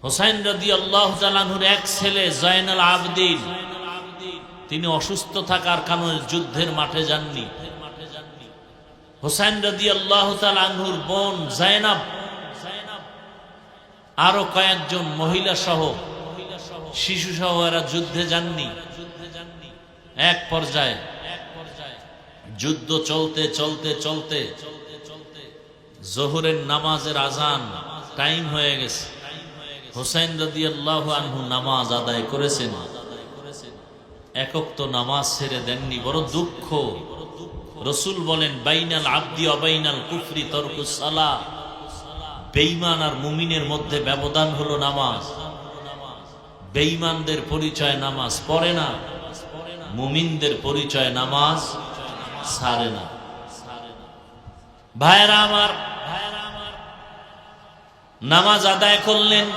হুসাইন রাদিয়াল্লাহু তাআলা আনহুর এক ছেলে জয়নুল আবেদিন, তিনি অসুস্থ থাকার কারণে যুদ্ধের মাঠে যাননি। হুসাইন রাদিয়াল্লাহু তাআলা আনহুর বোন জায়নাব আরো কয়েকজন মহিলা সহ শিশু সহ এরা যুদ্ধে যাননি। এক পর্যায়ে যুদ্ধ চলতে চলতে চলতে জোহরের নামাজের আজান টাইম হয়ে গেছে। হুসাইন রাদিয়াল্লাহু আনহু নামাজ আদায় করেছেন, একক তো নামাজ ছেড়ে দেননি। বড় দুঃখ। রসুল বলেন, বাইনাল আবদি ওয়া বাইনাল কুফরি তারকুস সালাহ, বেঈমান আর মুমিনের মধ্যে ব্যবধান হলো নামাজ। বেঈমানদের পরিচয় নামাজ পড়ে না, মুমিনদের পরিচয় নামাজ ছাড়ে না। ভাইরা আমার, নামাজ আদায় করলেন।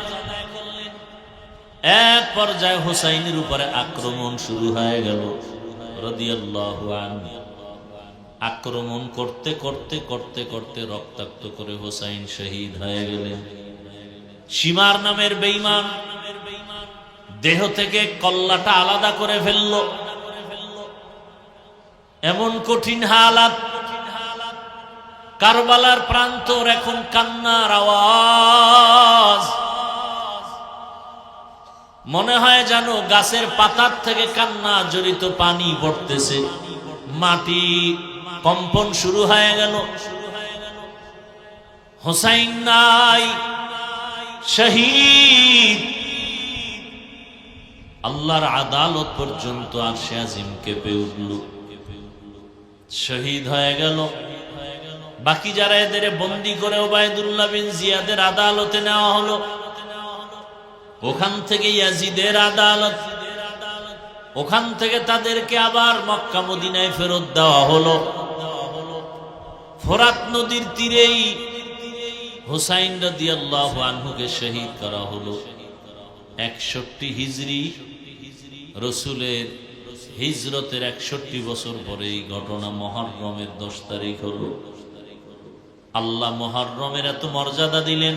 এক পর্যায়ে হুসাইনের উপরে আক্রমণ শুরু হয়ে গেল রাদিয়াল্লাহু আনহু। আক্রমণ করতে করতে করতে করতে রক্তাক্ত করে হুসাইন শহীদ হয়ে গেলেন। শিমার নামের বেঈমান দেহ থেকে কল্লাটা আলাদা করে ফেলল। এমন কঠিন হালাত, কারবালার প্রান্তর এখন কান্নার আওয়াজ। মনে হয় যেন গাছের পাতার থেকে কান্না জড়িত পানি পড়তেছে। মাটি কম্পন শুরু হয়ে গেল। হুসাইন নাই, শহীদ। আল্লাহর আদালত পর্যন্ত আরশে আজিম কেঁপে উঠল। শহীদ হয়ে গেল। বাকি যারা এদের বন্দী করে ওবায়দুল্লাহ বিন জিয়াদের আদালতে নেওয়া হলো। ওখান থেকে ইয়াজিদের আদালত, ওখান থেকে তাদেরকে আবার মক্কা মদিনায় ফেরত দেওয়া হলো। ফোরাত নদীর তীরেই হুসাইন রাদিয়াল্লাহু আনহুকে শহীদ করা হলো। 61 হিজরি, রসুলের হিজরতের 61 বছর পরে এই ঘটনা। মুহররমের 10 তারিখ হলো। আল্লাহ মুহররমের এত মর্যাদা দিলেন।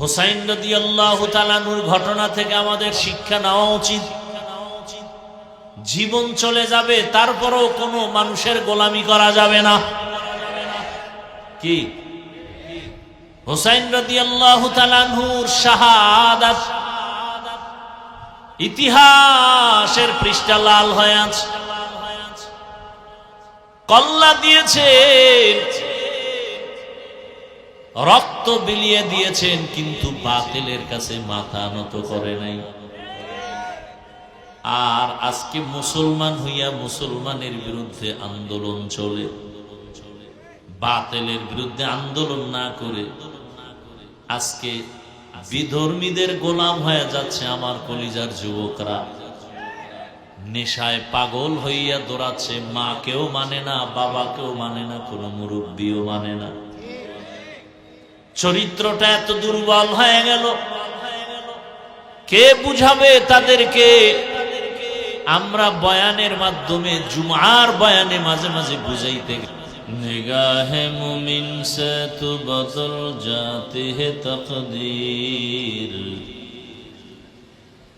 হুসাইন রাদিয়াল্লাহু তাআলা আনহুর ঘটনা থেকে আমাদের শিক্ষা নেওয়া উচিত। জীবন চলে যাবে, তারপরেও কোনো মানুষের গোলামি করা যাবে না। কি হুসাইন রাদিয়াল্লাহু তাআলা আনহুর শাহাদাত ইতিহাসের পৃষ্ঠা লাল হয়ে আছে। কল্লা দিয়েছেন, রক্ত বিলিয়ে দিয়েছেন, কিন্তু বাতিলের কাছে মাথা নত করে নাই। আর আজকে মুসলমান হইয়া মুসলমানের বিরুদ্ধে আন্দোলন চলে। বাতিলের বিরুদ্ধে আন্দোলন না করে আজকে বিধর্মীদের গোলাম হয়ে যাচ্ছে আমার কলিজার যুবকরা। নেশায় পাগল হইয়া দৌড়াচ্ছে, মাকেও মানে না, বাবাকেও মানে না, কোনো মুরব্বিও মানে না। চরিত্রটা এত দুর্বল হয়ে গেল, কে বুঝাবে তাদেরকে? আমরা বয়ানের মাধ্যমে, জুমার বয়ানে মাঝে মাঝে বুঝাইতে। নিগাহে মুমিন সে তু বদল জাতি হে তকদীর,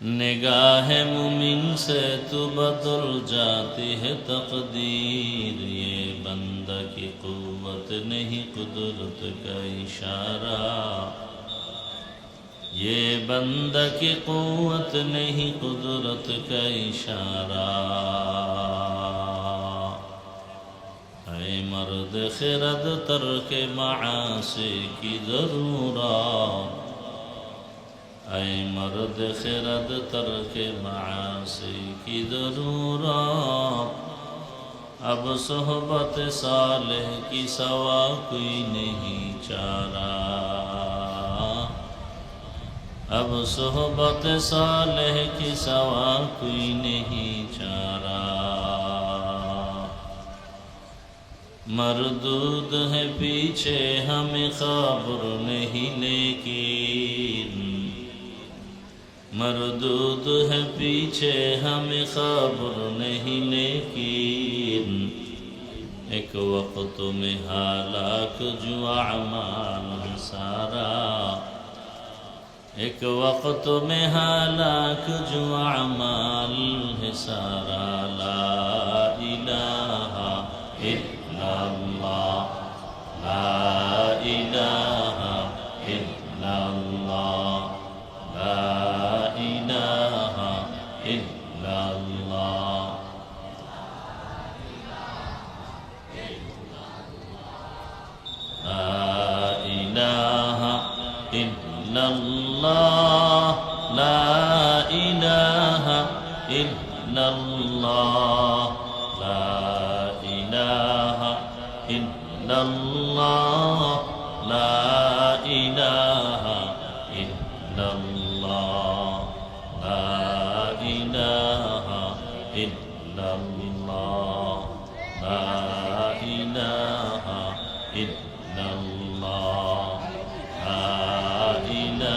निगाहे मुमिन से तू बदल जाती है तकदीर। ये बंदा की कुव्वत नहीं कुदरत का इशारा, ये बंदा की कुव्वत नहीं कुदरत का इशारा। ऐ मर्द खिरद तरके मासी की ज़रूरत, ऐ मर्द खिरद तरके मासी की ज़रूरत। अब सोहबत सालेह की सवा कोई नहीं चारा, अब सोहबत सालेह की सवा कोई नहीं चारा। मरदूद है पीछे हमें खबर नहीं, लेकिन मरदूद है पीछे हमें खबर नहीं, लेकिन एक वक्त में हालाक जो अमाल सारा, एक वक्त में हालाक जो अमाल है सारा, ला इलाहा इल्लल्लाह, ला इलाहा इल्लल्लाह, ला इलाहा इल्लल्लाह। ला इलाहा इल्लल्लाह, ला इलाहा इल्लल्लाह, ला इलाहा इल्लल्लाह, ला इलाहा इल्लल्लाह, ला इलाहा इल्लल्लाह, ला इलाहा इल्लल्लाह, ला इलाहा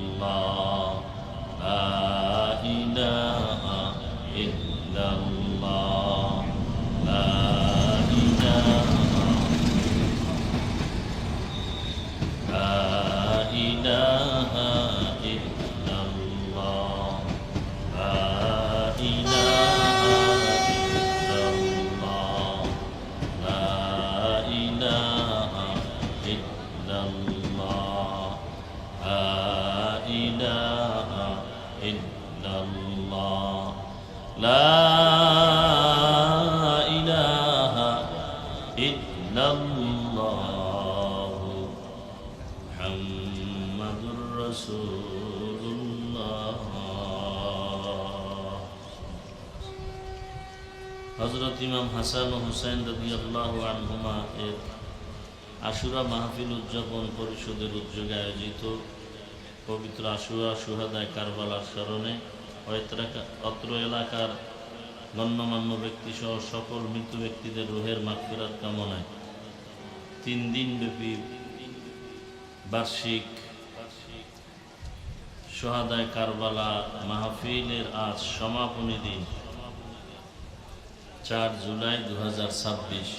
इल्लल्लाह, ला इलाहा इल्लल्लाह, ला इलाहा इल्लल्लाह, ला इलाहा इल्लल्लाह, ला इलाहा इल्लल्लाह, ला इलाहा इल्लल्लाह, ला इलाहा इल्लल्लाह, मुहम्मदुर रसूलुल्लाह। হযরত ইমাম হাসান ও হুসাইন রাদিয়াল্লাহু আনহুমা এর আশুরা মাহফিল উদযাপন পরিষদের উদ্যোগে আয়োজিত পবিত্র আশুরা শুহাদায়ে কারবালার স্মরণে অত্র এলাকার গণ্যমান্য ব্যক্তিসহ সকল মৃত ব্যক্তিদের রুহের মাগফিরাত কামনায় 3 দিনব্যাপী বার্ষিক শুহাদায়ে কারবালা মাহফিলের আজ সমাপনী দিন 4 জুলাই 2026।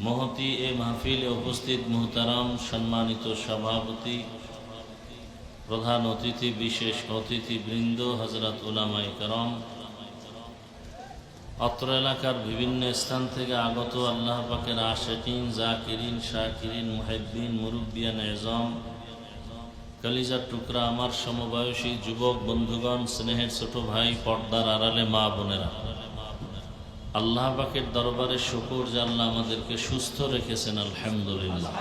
মহতি এ মাহফিলে উপস্থিত মুহতারাম সম্মানিত সভাপতি, প্রধান অতিথি, বিশেষ অতিথিবৃন্দ, হযরত উলামায়ে কেরাম, অত্র এলাকার বিভিন্ন স্থান থেকে আগত আল্লাহ পাকের আশিকিন, জাকিরিন, শাকিরিন, মুহিব্বিন, মুরব্বিয়ান এজম, কলিজার টুকরা আমার সমবয়সী যুবক বন্ধুগণ, স্নেহের ছোট ভাই, পর্দার আড়ালে মা বোনেরা, আল্লাহ পাকের দরবারে শুকর যে আল্লাহ আমাদেরকে সুস্থ রেখেছেন, আলহামদুলিল্লাহ।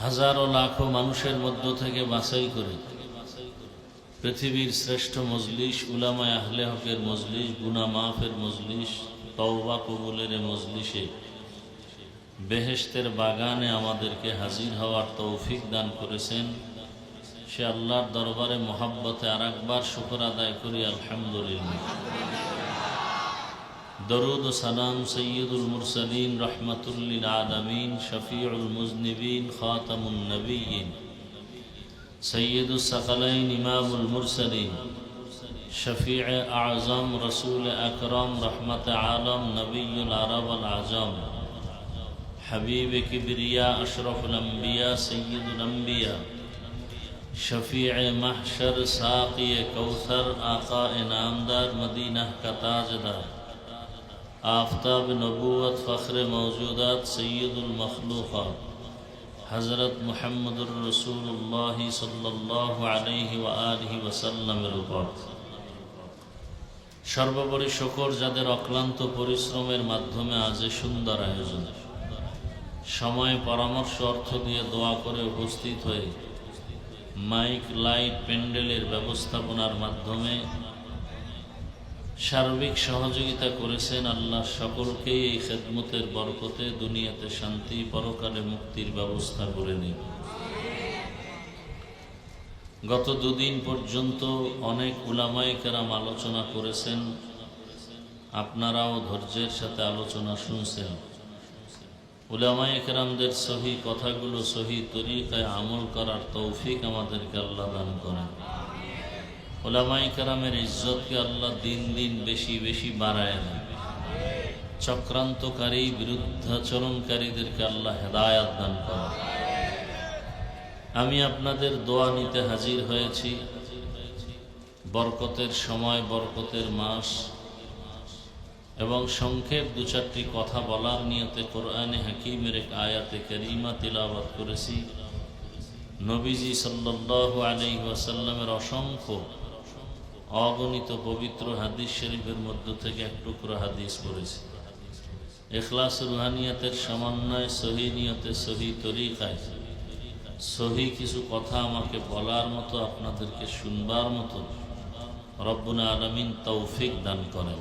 হাজারো লাখো মানুষের মধ্য থেকে বাছাই করে পৃথিবীর শ্রেষ্ঠ মজলিস, উলামায়ে আহলে হকের মজলিস, গুনাহ মাফের মজলিস, তওবা কবুলের মজলিসে, বেহেশতের বাগানে আমাদেরকে হাজির হওয়ার তৌফিক দান করেছেন। সে আল্লাহর দরবারে মোহাব্বতে আরেকবার শুকর আদায় করি, আলহামদুলিল্লাহ। দরুদ ও সালাম সৈয়দুল মুরসালিন, রহমাতুল লিল আলামিন, শফিউল মুজনিবিন, খাতামুন নবিয়্যিন, সৈয়দুস সাকালাইন, ইমামুল মুরসালিন, শফিউ আযম, রাসূল আকরাম, রহমতে আলম, নবিয়ুল আরব আল আজম, হাবিব কিবরিয়া, আশরাফুল আম্বিয়া, সৈয়দুল আম্বিয়া, शफीअ महशर, साक़ी कौसर, आका नामदार, मदीना का ताजदार, आफताब नबूवत, फ़ख्र मौजूदात, सैयदुल मखलूक़ात, हज़रत मुहम्मदुर रसूलुल्लाह सल्लल्लाहु अलैहि व आलिहि वसल्लमेর উপর সর্বোপরি শুকর যাদের অক্লান্ত পরিশ্রমের মাধ্যমে আজ সুন্দর আয়োজন, সময়, পরামর্শ, অর্থ দিয়ে দোয়া করে উপস্থিত হয়ে মাইক, লাইট, প্যান্ডেলের ব্যবস্থাপনার মাধ্যমে সার্বিক সহযোগিতা করেছেন। আল্লাহ সকলকেই এই খেদমতের বরকতে দুনিয়াতে শান্তি, পরকালে মুক্তির ব্যবস্থা করে দিন। গত 2 দিন পর্যন্ত অনেক উলামায়ে কেরাম আলোচনা করেছেন, আপনারাও ধৈর্যের সাথে আলোচনা শুনছেন। উলামায়ে কেরামদের সহি কথাগুলো সহি তরিকায় আমল করার তৌফিক আমাদেরকে আল্লাহ দান করেন। উলামায়ে কেরামের ইজ্জতকে আল্লাহ দিন দিন বেশি বেশি বাড়ায় দেন। চক্রান্তকারী বিরুদ্ধাচরণকারীদেরকে আল্লাহ হেদায়াত দান করেন। আমি আপনাদের দোয়া নিতে হাজির হয়েছি। বরকতের সময়, বরকতের মাস এবং সংক্ষেপ দু চারটি কথা বলার নিয়তে কোরআনে হাকিমের এক আয়াতে কারিমা তিলাওয়াত করেছি। নবীজি সাল্লাল্লাহু আলাইহি ওয়াসাল্লামের অসংখ্য অগণিত পবিত্র হাদিস শরীফের মধ্য থেকে এক টুকরো হাদিস পড়েছি। ইখলাস রুহানিয়াতের সমন্বয়, সহি নিয়তে, সহি তরিকায় সহি কিছু কথা আমাকে বলার মতো, আপনাদেরকে শুনবার মতো রব্বুল আলামিন তৌফিক দান করেন।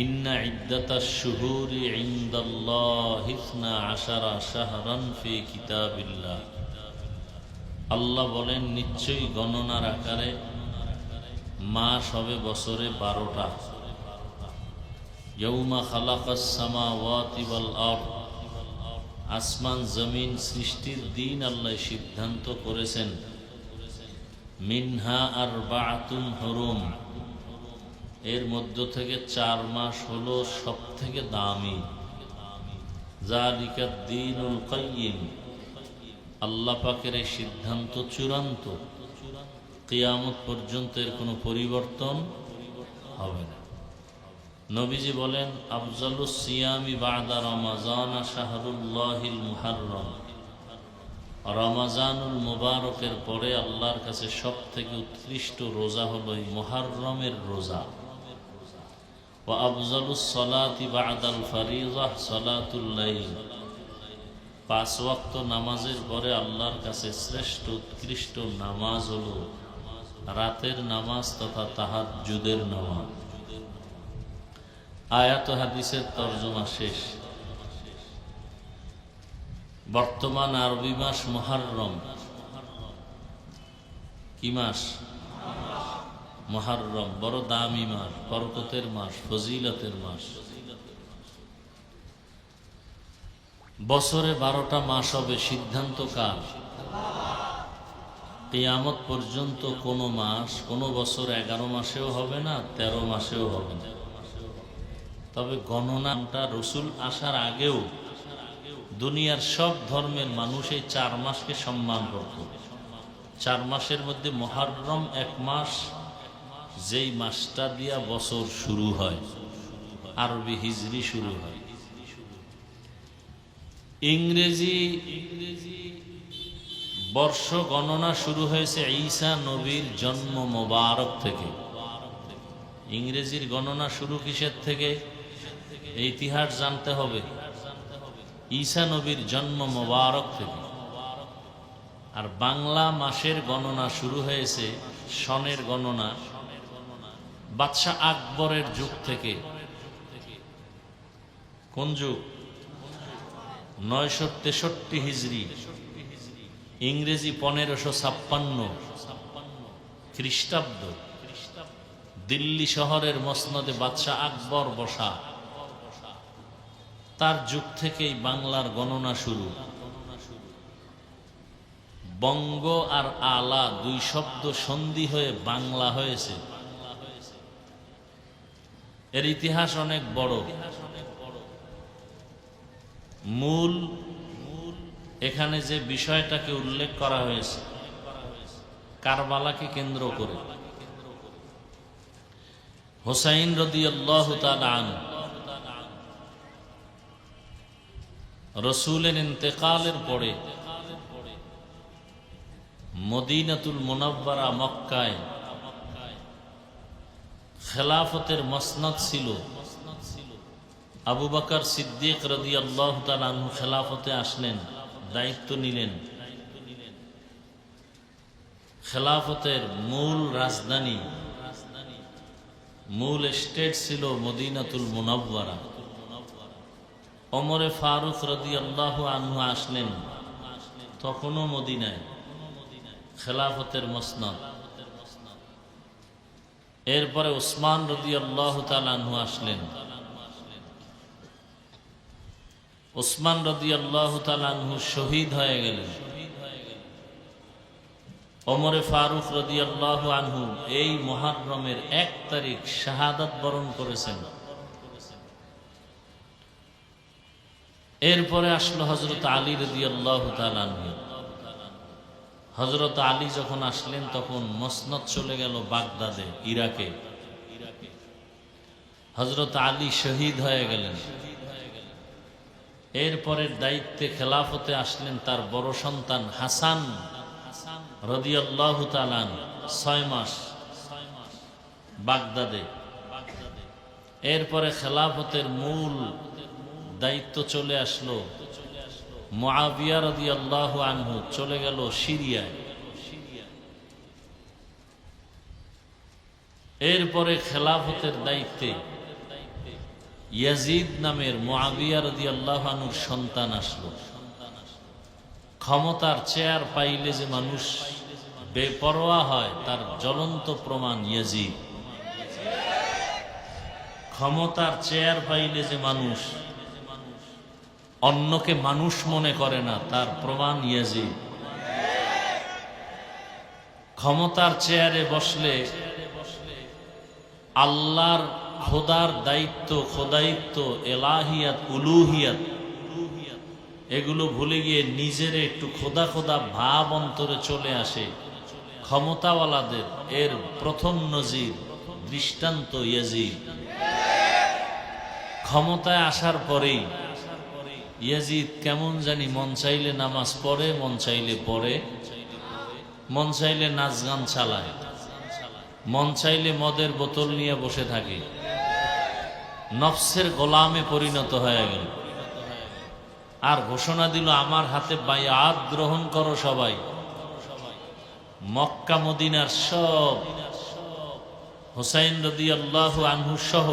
ইন্না ইদ্দাতাশ শুহুরি ইনদাল্লাহি 12 শাহরান ফি কিতাবিল্লাহ। আল্লাহ বলেন, নিশ্চয়ই গণনার আকারে মাস হবে বছরে 12টা। ইয়াউমা খালাকাস সামাওয়াতি ওয়াল আরদ, আসমান জমিন সৃষ্টির দিন আল্লাহ সিদ্ধান্ত করেছেন। মিনহা আরবাআতুন হুরুম, এর মধ্য থেকে 4 মাস হলো সব থেকে দামি। যালিকাদ দীনুল কাইয়িম, আল্লাহ পাকের এই সিদ্ধান্ত চূড়ান্ত, কিয়ামত পর্যন্ত এর কোনো পরিবর্তন হবে না। নবীজি বলেন, আফজালুস সিয়ামি বা'দা রমাজান শাহরুল্লাহিল মুহাররম, রমাজানুল মুবারকের পরে আল্লাহর কাছে সব থেকে উৎকৃষ্ট রোজা হলো এই মুহাররমের রোজা। ওয়া আফজালুস সালাতি বা'দাল ফারিযা সালাতুল লাইল, 5 ওয়াক্ত নামাজের পরে আল্লাহর কাছে শ্রেষ্ঠ উৎকৃষ্ট নামাজ হলো রাতের নামাজ তথা তাহাজ্জুদের নামাজ। আয়াত হাদিসের তরজমা শেষ। বর্তমান আরবি মাস মুহাররম। কি মাস? মুহাররম, বড় দামি মাস, বরকতের মাস, ফজিলতের মাস। বছরে 12টা মাস হবে, সিদ্ধান্ত কার? কিয়ামত পর্যন্ত কোনো মাস, কোনো বছর 11 মাসেও হবে না, 13 মাসেও হবে না। তবে গণনাটা রসুল আসার আগেও দুনিয়ার সব ধর্মের মানুষ এই 4 মাসকে সম্মান করত। 4 মাসের মধ্যে মুহাররম 1 মাস, যেই মাসটা দিয়া বছর শুরু হয়, আরবি হিজরি শুরু হয়। ইংরেজি বর্ষ গণনা শুরু হয়েছে ঈসা নবীর জন্ম মোবারক থেকে। ইংরেজির গণনা শুরু কিসের থেকে? এই ইতিহাস জানতে হবে। ঈসা নবীর জন্ম মোবারক থেকে। আর বাংলা মাসের গণনা শুরু হয়েছে, সনের গণনা বাদশাহ আকবরের যুগ থেকে। কোন যুগ? 963 হিজরি, ইংরেজি 1556 খ্রিস্টাব্দ। দিল্লি শহরের মসনদে বাদশাহ আকবর বসা, তার যুগ থেকেই বাংলার গণনা শুরু। বঙ্গ আর আলা 2 শব্দ সন্ধি হয়ে বাংলা হয়েছে। এর ইতিহাস অনেক বড়। মূল এখানে যে বিষয়টাকে উল্লেখ করা হয়েছে, কারবালাকে কেন্দ্র করে। হুসাইন রাদিয়াল্লাহু তাআলা আনহু রাসূলের ইন্তেকালের পরে মদিনাতুল মুনাওয়ারা মক্কায় খেলাফতের মসনদ ছিল। আবু বকর সিদ্দিক রাদিয়াল্লাহু তাআলা আনহু খেলাফতে আসলেন, দায়িত্ব নিলেন। খেলাফতের মূল রাজধানী, মূল স্টেট ছিল মদিনাতুল মুনাওয়ারা। ওমরে ফারুক রাদিয়াল্লাহু আনহু আসলেন, তখনও মদিনায়, খেলাফতের মসনদ। এরপরে উসমান রাদিয়াল্লাহু তাআলা আনহু আসলেন। উসমান রাদিয়াল্লাহু তাআলা আনহু শহীদ হয়ে গেলেন। ওমরে ফারুক রাদিয়াল্লাহু আনহু এই মুহররমের 1 তারিখ শাহাদাত বরণ করেছেন। এরপরে আসলো হযরত আলী রাদিয়াল্লাহু তাআলা আনহু। হযরত আলী যখন আসলেন তখন মসনদ চলে গেল বাগদাদে, ইরাকে। হযরত আলী শহীদ হয়ে গেলেন। এরপরের দায়িত্বে খেলাফতে আসলেন তার বড় সন্তান হাসান রাদিয়াল্লাহু তাআলা, 6 মাস বাগদাদে। এরপরে খেলাফতের মূল দায়িত্ব চলে আসলো মুআবিয়া রাদিয়াল্লাহু আনহু, চলে গেল সিরিয়ায়। এরপরে খেলাফতের দায়িত্বে ইয়াজিদ নামের মুআবিয়া রাদিয়াল্লাহু আনহুর সন্তান আসলো। ক্ষমতার চেয়ার পাইলে যে মানুষ বেপরোয়া হয় তার জ্বলন্ত প্রমাণ ইয়াজিদ। ক্ষমতার চেয়ার পাইলে যে মানুষ অন্যকে মানুষ মনে করে না তার প্রমাণ ইয়াজিদ। ক্ষমতার চেয়ারে বসলে আল্লাহর খোদার দায়িত্ব, খোদায়িত্ব, এলাহিয়াত, উলুহিয়াত এগুলো ভুলে গিয়ে নিজের একটু খোদা খোদা ভাব অন্তরে চলে আসে ক্ষমতাওয়ালাদের। এর প্রথম নজির, দৃষ্টান্ত ইয়াজিদ। ক্ষমতায় আসার পরেই ইয়াজিদ কেমন জানি মন চাইলে নামাজ পড়ে, মন চাইলে পড়ে, মন চাইলে নাচ গান চালায়, মন চাইলে মদের বোতল নিয়ে বসে থাকে। নফসের গোলামে পরিণত হয়ে গেল। আর ঘোষণা দিল, আমার হাতে বায়াত গ্রহণ করো সবাই। মক্কা মদিনার সব হুসাইন রাদিয়াল্লাহু আনহু সহ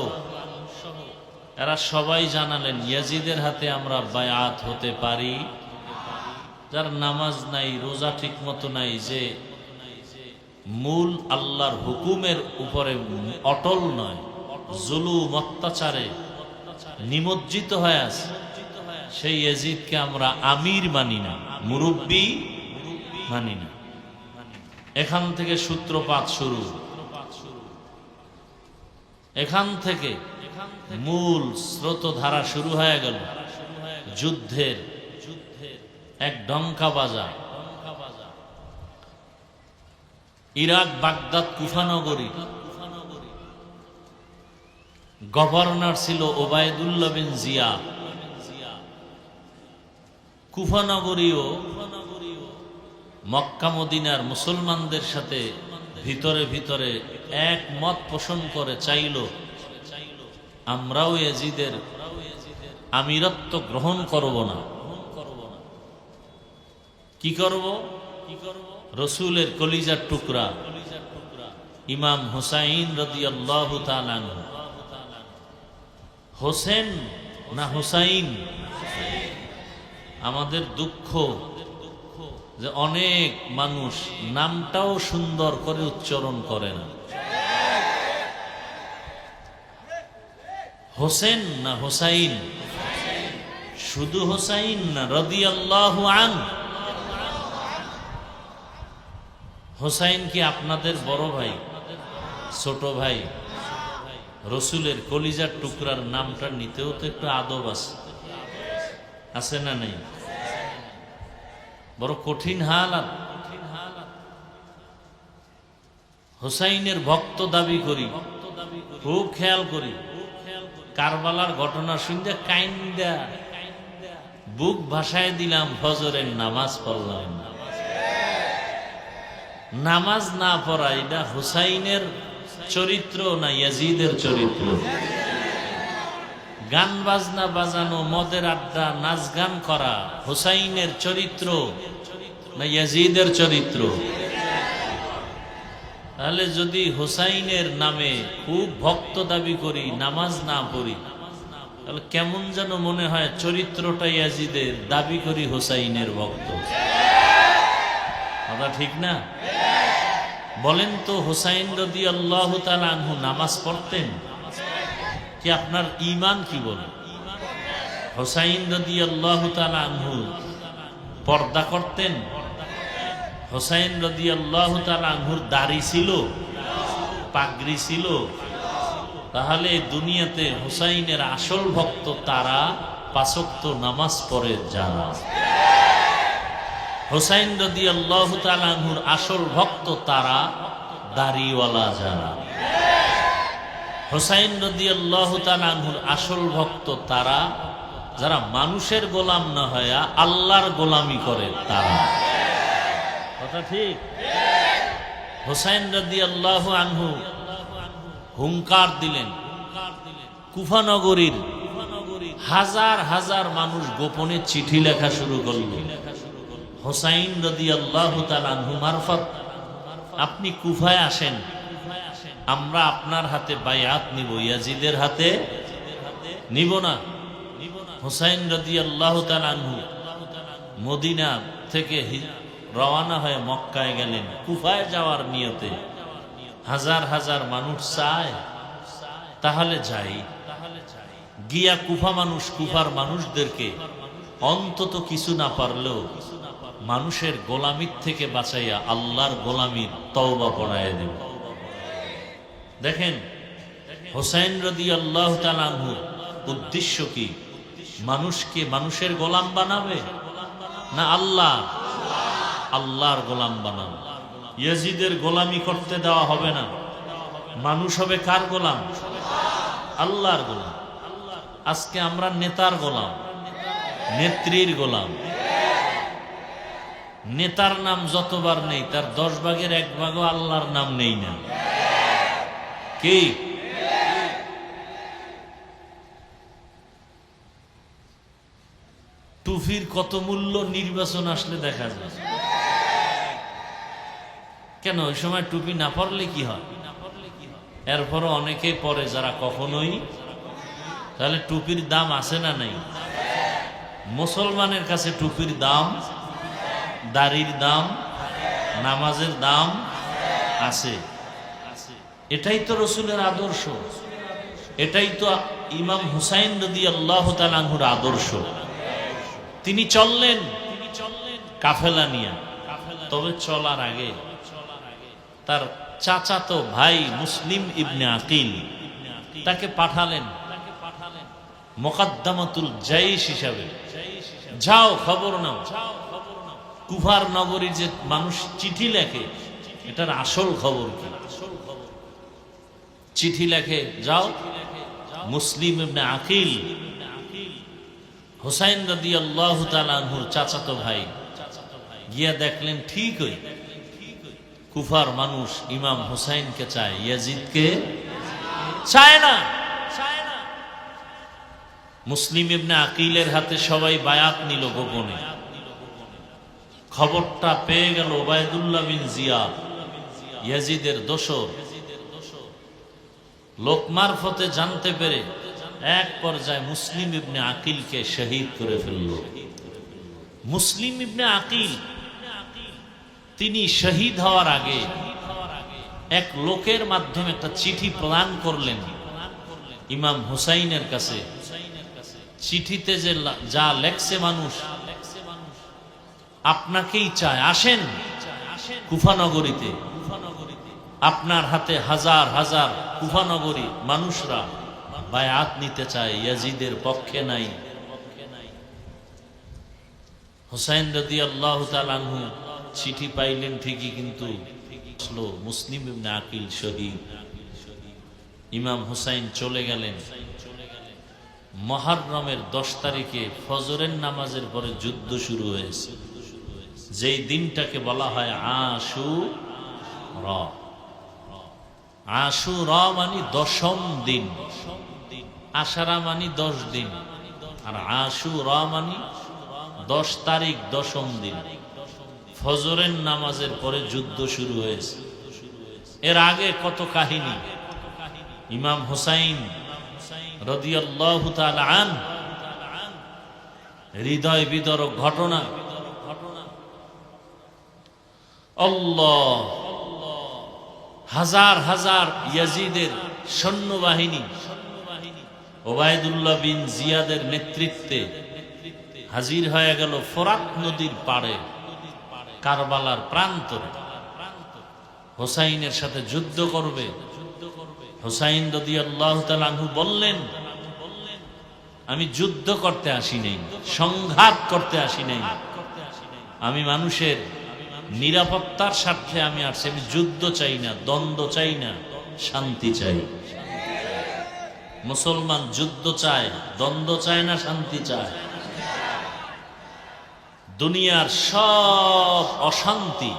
এরা সবাই জানালেন ইয়াজিদের হাতে আমরা বায়াত হতে পারি। যার নামাজ নাই, রোজা ঠিক মতো নাই, যে মূল আল্লাহর হুকুমের উপরে অটল নয়, জুলুম অত্যাচারে নিমজ্জিত হয়ে আছে, সেই ইয়াজিদকে আমরা আমির মানি না, মুরব্বি মানি না। এখান থেকে সূত্রপাত শুরু। এখান থেকে মূল স্রোতধারা শুরু হয়ে গেল যুদ্ধের। এক ডঙ্কা বাজা। Iraq, Baghdad, কুফানগরী। গভর্নর ছিল ওবায়দুল্লাহ বিন জিয়াদ। কুফানগরীও মক্কা মদিনার মুসলমানদের সাথে ভিতরে ভিতরে এক মত পোষণ করে চাইল আমরাও ইয়াজিদের আমিরত্ব গ্রহণ করব না। কি করব? রসুলের কলিজার টুকরা ইমাম হুসাইন রাদিয়াল্লাহু তাআলা আনহু। হোসেন না হুসাইন? আমাদের দুঃখ যে অনেক মানুষ নামটাও সুন্দর করে উচ্চারণ করে না। হোসেন না হুসাইন? শুধু হুসাইন না রাদিয়াল্লাহু আনহু? হুসাইন কি আপনাদের বড় ভাই, ছোট ভাই? রসুলের কলিজার টুকরার নামটা নিতেও তো একটু আদব আছে না নাই? বড় কঠিন হালাত। হুসাইনের ভক্ত দাবি করি, খুব খেয়াল করি। কারবালার ঘটনা শুনতে কাইন্দা বুক ভাসায় দিলাম, ফজরের নামাজ পড়লাম না। নামাজ না পড়া এটা হুসাইনের চরিত্র না ইয়াজিদের চরিত্র? গান বাজনা বাজানো, মদের আড্ডা, নাচ গান করা হুসাইনের চরিত্র না ইয়াজিদের চরিত্র? তাহলে যদি হুসাইনের নামে খুব ভক্ত দাবি করি, নামাজ না পড়ি, তাহলে কেমন যেন মনে হয় চরিত্রটা ইয়াজিদের, দাবি করি হুসাইনের ভক্ত। কথা ঠিক না? বলেন তো, হুসাইন রাদিয়াল্লাহু তাআলা আনহু নামাজ পড়তেন কি? আপনার ঈমান কি বলে? হুসাইন রাদিয়াল্লাহু তাআলা আনহু পর্দা করতেন? হুসাইন রাদিয়াল্লাহু তাআলা আনহুর দাড়ি ছিল, পাগড়ি ছিল? তাহলে দুনিয়াতে হুসাইনের আসল ভক্ত তারা পাঁচ ওয়াক্ত নামাজ পড়ে যারা। হুসাইন রাদিয়াল্লাহু তাআলা আনহুর আসল ভক্ত তারা, দাড়িওয়ালা যারা। হুসাইন রাদিয়াল্লাহু তাআলা আনহুর আসল ভক্ত তারা, যারা মানুষের গোলাম না হয়ে আল্লাহর গোলামি করে তারা। কথা ঠিক? হুসাইন রাদিয়াল্লাহু আনহু হুঙ্কার দিলেন, কুফা নগরীর হাজার হাজার মানুষ গোপনে চিঠি লেখা শুরু করল। হুসাইন রাদিয়াল্লাহু তাআলা আনহু মারফত আপনি কুফায় আসেন, আমরা আপনার হাতে বায়াত নিব, ইয়াজিদের হাতে নিব না। হুসাইন রাদিয়াল্লাহু তাআলা আনহু মদিনা থেকে রওনা হয়ে মক্কায় গেলেন কুফায় যাওয়ার নিয়তে। হাজার হাজার মানুষ চায়, তাহলে যাই। গিয়া কুফার মানুষদেরকে অন্তত কিছু না পারলেও মানুষের গোলামির থেকে বাঁচাইয়া আল্লাহর গোলামির তওবা পড়াইয়া দেব। দেখেন হুসাইন রাদিয়াল্লাহু তাআলা আনহুর উদ্দেশ্য কি? মানুষকে মানুষের গোলাম বানাবে না আল্লাহর গোলাম বানাবে। ইয়াজিদের গোলামি করতে দেওয়া হবে না। মানুষ হবে কার গোলাম? আল্লাহর গোলাম। আজকে আমরা নেতার গোলাম, নেত্রীর গোলাম। নেতার নাম যতবার নেই তার 10 ভাগের 1 ভাগও আল্লাহর নাম নেই না। কি টুপির কত মূল্য নির্বাচন আসলে দেখা যায়। কেন ওই সময় টুপি না পরলে কি হয়? এরপরও অনেকে পরে যারা কখনোই। তাহলে টুপির দাম আছে না নাই? মুসলমানের কাছে টুপির দাম, দাড়ির দাম, নামাজের দাম আছে। এটাই তো রসুলের আদর্শ, এটাই তো ইমাম হুসাইন রাদিয়াল্লাহু তাআলা আনহুর আদর্শ। তিনি চললেন কাফেলা নিয়ে। তবে চলার আগে তার চাচাতো ভাই মুসলিম ইবনে আকিল তাকে পাঠালেন মুকদ্দমাতুল জাইশ হিসাবে। যাও খবর নাও, কুফার নগরীর যে মানুষ চিঠি লেখে এটার আসল খবর কি? চিঠি লেখে, যাও মুসলিম ইবনে আকিল হুসাইন রাদিয়াল্লাহু তাআলা আনহুর চাচাতো ভাই। গিয়া দেখলেন ঠিকই কুফার মানুষ ইমাম হুসাইনকে চায়, ইয়াজিদকে চায় না। মুসলিম ইবনে আকিলের হাতে সবাই বায়াত নিল গোপনে। খবরটা পেয়ে গেল ওবায়দুল্লাহ বিন জিয়াদ, ইয়াজিদের দোসর। লোক মারফতে জানতে পেরে এক পর্যায়ে মুসলিম ইবনে আকিলকে শহীদ করে ফেলল। মুসলিম ইবনে আকিল তিনি শহীদ হওয়ার আগে এক লোকের মাধ্যমে একটা চিঠি প্রদান করলেন ইমাম হুসাইনের কাছে। চিঠিতে যে যা লেখছে, মানুষ আপনাকেই চায়, আসেন কুফানগরীতে। আপনার হাতে হাজার হাজার কুফানগরী মানুষরা বায়াত নিতে চায়, ইয়াজিদের পক্ষে নাই। হুসাইন রাদিয়াল্লাহু তাআলা আনহু চিঠি পাইলেন ঠিকই, কিন্তু মুসলিম ইবনে আকিল শহীদ। ইমাম হুসাইন চলে গেলেন। মুহররমের 10 তারিখে ফজরের নামাজের পরে যুদ্ধ শুরু হয়েছে, যেই দিনটাকে বলা হয় আশুরা। আশুরা মানে 10ম দিন, আশারা মানে 10 দিন, আর আশুরা মানে 10 তারিখ 10ম দিন। ফজরের নামাজের পরে যুদ্ধ শুরু হয়েছে। এর আগে কত কাহিনী। ইমাম হুসাইন রাদিয়াল্লাহু তাআলা আনহু হৃদয় বিদারক ঘটনা। আল্লাহ, হাজার হাজার ইয়াজিদের সৈন্যবাহিনী ওবায়দুল্লাহ বিন জিয়াদের নেতৃত্বে হাজির হয়ে গেল ফোরাত নদীর পাড়ে, কারবালার প্রান্তরে। হুসাইনের সাথে যুদ্ধ করবে। হুসাইন রাদিয়াল্লাহু তাআলা আনহু বললেন, আমি যুদ্ধ করতে আসি নাই, সংঘাত করতে আসি নাই। আমি মানুষের নিরাপত্তার স্বার্থে আমি আসছি। আমি যুদ্ধ চাই না, দ্বন্দ্ব চাই না, শান্তি চাই। মুসলমান যুদ্ধ চায়, দ্বন্দ্ব চায় না, শান্তি চায়। দুনিয়ার সব অশান্তি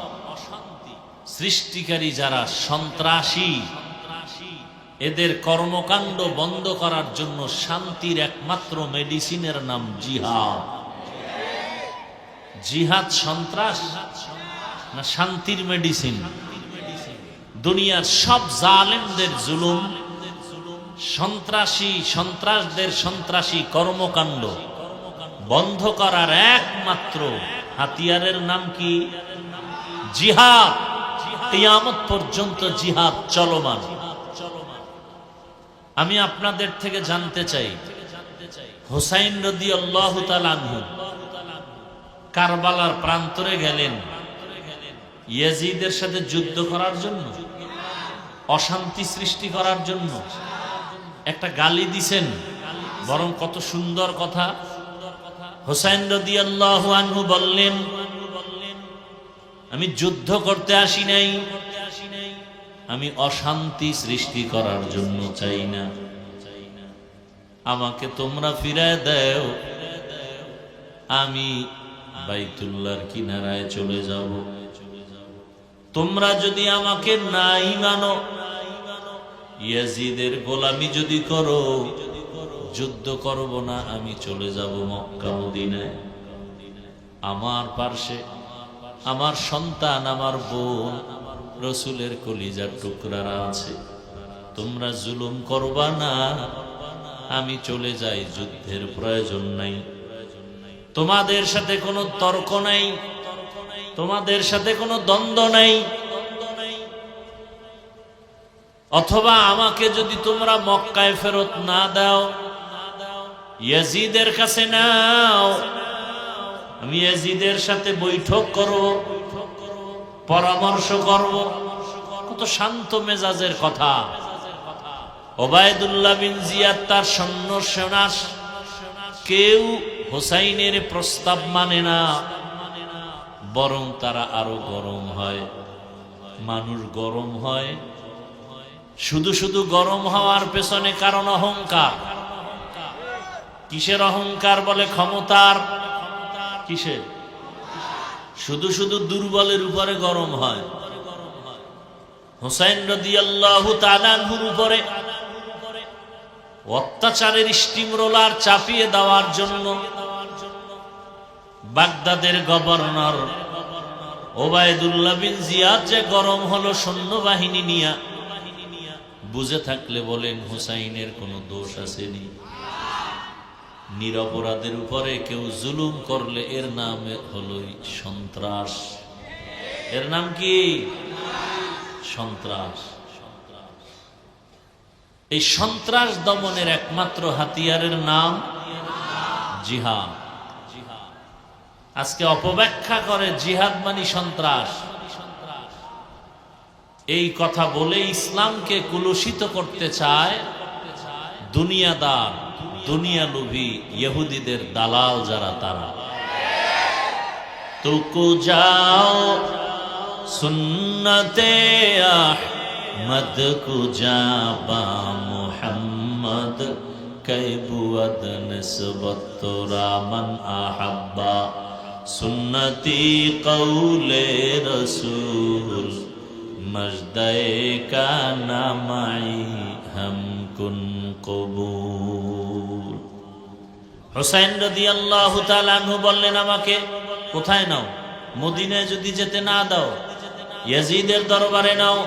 সৃষ্টিকারী যারা সন্ত্রাসী, এদের কর্মকাণ্ড বন্ধ করার জন্য শান্তির একমাত্র মেডিসিনের নাম জিহাদ। জিহাদ সন্ত্রাস না শান্তির মেডিসিন? দুনিয়ার সব জালেমদের জুলুম, সন্ত্রাসদের সন্ত্রাসী কর্মকাণ্ড বন্ধ করার একমাত্র হাতিয়ারের নাম কি? জিহাদ। কিয়ামত পর্যন্ত জিহাদ চলমান। আমি আপনাদের থেকে জানতে চাই, হুসাইন রাদিয়াল্লাহু তাআলা আনহু কারবালার প্রান্তরে গেলেন ইয়াজিদের সাথে যুদ্ধ করার জন্য, অশান্তি সৃষ্টি করার জন্য? একটা গালি দিছেন, বরং কত সুন্দর কথা। হুসাইন রাদিয়াল্লাহু আনহু বললেন, আমি যুদ্ধ করতে আসি নাই, আমি অশান্তি সৃষ্টি করার জন্য চাই না। আমাকে তোমরা ফিরায় দাও, আমি বাইতুল্লাহর কিনারায় চলে যাব। তোমরা যদি আমাকে নাই মানো, ইয়াজিদের গোলামি যদি করো, যুদ্ধ করব না, আমি চলে যাব মক্কা মদিনায়। আমার পার্শ্বে আমার সন্তান, আমার বোন, রসুলের কলিজার টুকরারা আছে। তোমরা জুলুম করবা না, আমি চলে যাই, যুদ্ধের প্রয়োজন নাই। তোমাদের সাথে কোনো তর্ক নাই, তোমাদের সাথে কোনো দ্বন্দ্ব নাই। অথবা আমাকে যদি তোমরা মক্কায় ফেরত না দাও, ইয়াজিদের কাছে নাও, আমি ইয়াজিদের সাথে বৈঠক করব, পরামর্শ করব। কত শান্ত মেজাজের কথা। ওবায়দুল্লাহ বিন জিয়াদ তার সৈন্য সেনা, কেউ হুসাইনের প্রস্তাব মানে না, বরং তারা আরো গরম হয়। মানুষ গরম হয়, শুধু শুধু গরম হওয়ার পেছনে কারণ অহংকার। কিসের অহংকার? বলে ক্ষমতার। কিসের? শুধু শুধু দুর্বলের উপরে গরম হয়। হুসাইন রাদিয়াল্লাহু তাআলা আনহুর উপরে অত্যাচারের স্টিম রোলার চাপিয়ে দেওয়ার জন্য বাগদাদের গভর্নর ওবায়দুল্লাহ বিন জিয়াদ যে গরম হলো সৈন্যবাহিনী নিয়ে, বুঝে থাকলে বলেন হুসাইনের কোনো দোষ আসেনি? নিরপরাধের উপরে কেউ জুলুম করলে এর নাম হলো সন্ত্রাস। এর নাম কি? সন্ত্রাস। এই সন্ত্রাস দমনের একমাত্র হাতিয়ারের নাম জিহাদ। আজকে অপব্যাখ্যা করে জিহাদ মানে সন্ত্রাস। এই কথা বলে ইসলামকে কুলুষিত করতে চায় দুনিয়াদার, দুনিয়ালোভী ইহুদিদের দালাল যারা, তারা। তুকু যাও সুন্নতে আহমদ কুজাবা মুহাম্মদ কৈবুদ নিসবত রামান আহাব্বা সুন্নতি কৌলে রসুল মজদায়ে কা নামাই হাম কুন কবুল। হুসাইন রাদিয়াল্লাহু তাআলা আনহু বললেন, আমাকে কোথায় নাও? মদিনায় যদি যেতে না দাও, ইয়াজিদের দরবারে নাও।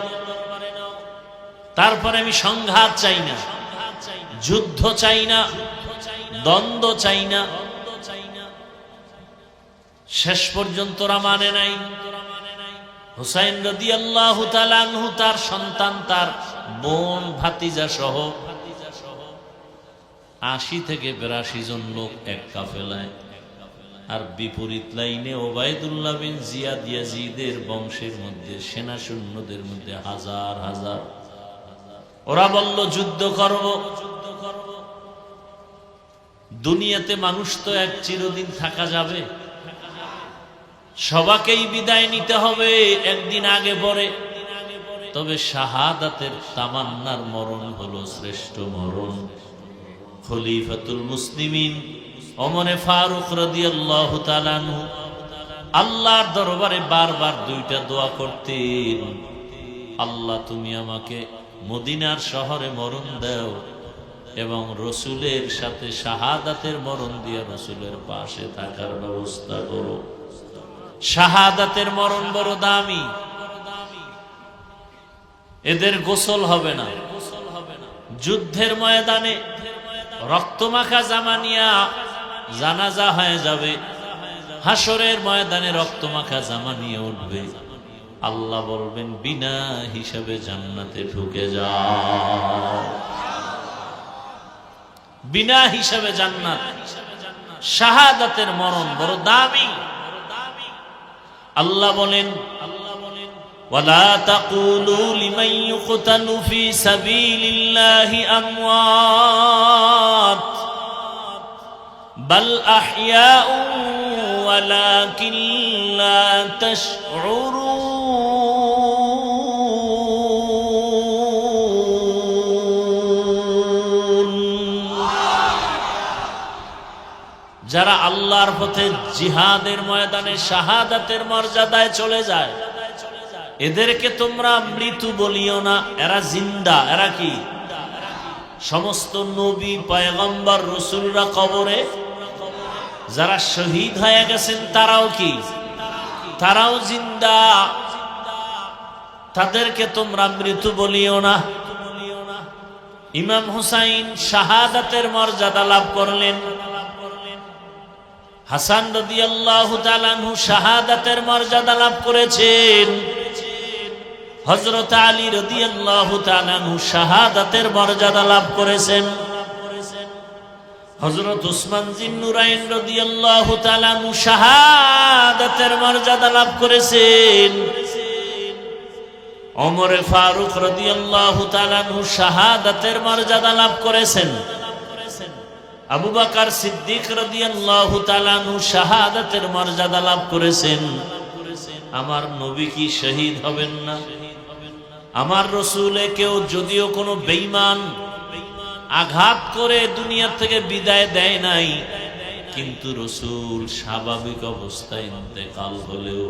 তারপরে আমি সংঘাত চাই না, যুদ্ধ চাই না, দ্বন্দ্ব চাই না। শেষ পর্যন্ত ওরা মানে নাই। হুসাইন রাদিয়াল্লাহু তাআলা আনহু তার সন্তান, তার বোন, ভাতিজা সহ ৮০ থেকে ৮২ জন লোক এক কাফেলায়, আর বিপরীত লাইনে ওবায়দুল্লাহ বিন জিয়াদ ইয়াজিদের বংশের মধ্যে, সেনা সৈন্যদের মধ্যে হাজার হাজার। ওরা বলল যুদ্ধ করব। দুনিয়াতে মানুষ তো এক চিরদিন থাকা যাবে, সবাকেই বিদায় নিতে হবে একদিন আগে পরে। তবে শাহাদাতের তামান্নার মরণ হলো শ্রেষ্ঠ মরণ। খলিফাতুল মুসলিমিন ওমরে ফারুক রাদিয়াল্লাহু তাআলা আনহু আল্লাহর দরবারে বারবার দুইটা দোয়া করতেন, আল্লাহ তুমি আমাকে মদিনার শহরে মরণ দাও এবং রসুলের সাথে শাহাদাতের মরণ দিয়ে রসুলের পাশে থাকার ব্যবস্থা করো। শাহাদাতের মরণ বড় দামি, এদের গোসল হবে না। যুদ্ধের ময়দানে রক্তমাখা জামা নিয়া জানাজা হয়ে যাবে, হাসরের ময়দানে রক্তমাখা জামা নিয়ে উঠবে, আল্লাহ বলবেন বিনা হিসাবে জান্নাতে ঢুকে যাও। বিনা হিসাবে জান্নাত। শাহাদাতের মরণ বড় দামি। আল্লাহ বলেন ওয়ালা তাকুলু লিমান ইউকতালু ফি সাবিলিল্লাহি আমওয়াত বাল আহইয়াউ ওয়ালাকিন লা তাশউরুন। যারা আল্লাহর পথে জিহাদের ময়দানে শাহাদাতের মর্যাদায় চলে যায়, এদেরকে তোমরা মৃত্যু বলিও না, এরা জিন্দা। এরা কি? সমস্ত নবী পয়গম্বর রাসূলরা কবরে, যারা শহীদ হয়ে গেছেন তারাও কি? তারাও জিন্দা। তাদেরকে তোমরা মৃত্যু বলিও না। ইমাম হুসাইন শাহাদাতের মর্যাদা লাভ করলেন, হাসান রাদিয়াল্লাহু তাআলা আনহু শাহাদাতের মর্যাদা লাভ করেছেন, হযরত আলী রাদিয়াল্লাহু তাআলা আনহু শাহাদাতের মর্যাদা লাভ করেছেন, হযরত উসমান জিন্নুরাইন রাদিয়াল্লাহু তাআলা আনহু শাহাদাতের মর্যাদা লাভ করেছেন, ওমর ফারুক রাদিয়াল্লাহু তাআলা আনহু শাহাদাতের মর্যাদা লাভ করেছেন, আবু বকর সিদ্দিক রাদিয়াল্লাহু তাআলা আনহু শাহাদাতের মর্যাদা লাভ করেছেন। আমার নবী কি শহীদ হবেন না? আমার রসুলে কেউ যদিও কোনো বেঈমান আঘাত করে দুনিয়া থেকে বিদায় দেয় নাই, কিন্তু রসুল স্বাভাবিক অবস্থায় ইন্তেকাল হলেও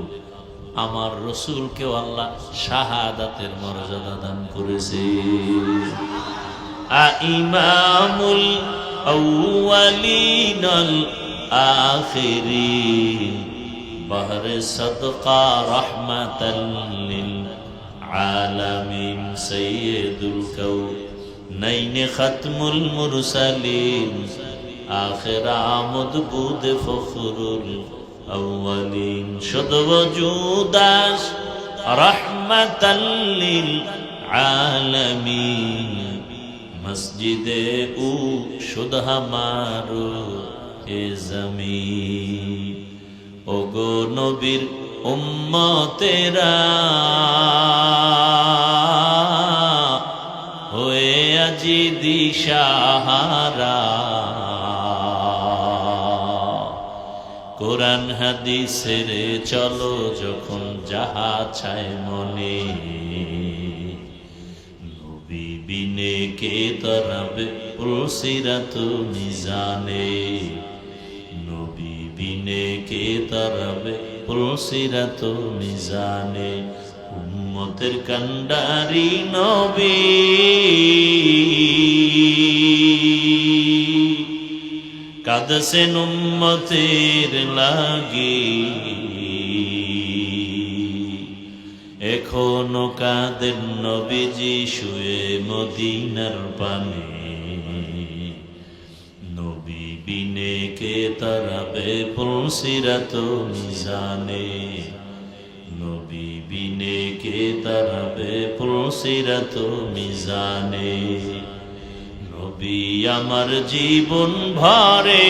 আমার রসুলকেও আল্লাহ শাহাদাতের মর্যাদা দান করেছে। ইমামুল আউয়ালিন আল আখিরিন বাহরে সদকা রাহমাতাল লিল আলামিন সাইয়্যিদুল কাউনাইন খাতমুল মুরসালিন আখির আমদ বুদ ফখরুল আউয়ালিন শুদ ওজুদাস রাহমাতাল লিল আলামিন মসজিদে উ শুদ হামারো এ জমিন। ওগো নবীর উম্মতেরা হয়ে আজি দিশাহারা, কোরআন হাদিসের চলো যখন যাহা চায় মনে, নবী বিনে কে তরাবে পুলসিরাত মিজানে, নবী বিনে কে তরাবে পুলসিরাত মিজানে। উম্মতের কান্ডারি নবী কাঁদছেন উম্মতের লাগি, এখনো কাঁদেন নবীজি শুয়ে মদিনার পানে, নবী বিনে কে তরাবে পুলসিরাত মিজানে, নবী বিনে কে তরাবে পুলসিরাত মিজানে। নবী আমার জীবন ভরে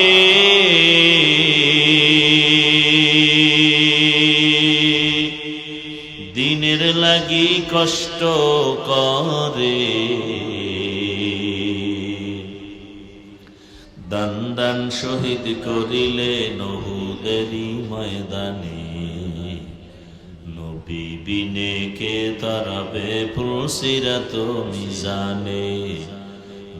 দিনের লাগি কষ্ট করে, দান দান শহীদ করিলে নহূদেরই ময়দানে। নবী বিনে কে তারাবে পুলসিরাত মিজানে।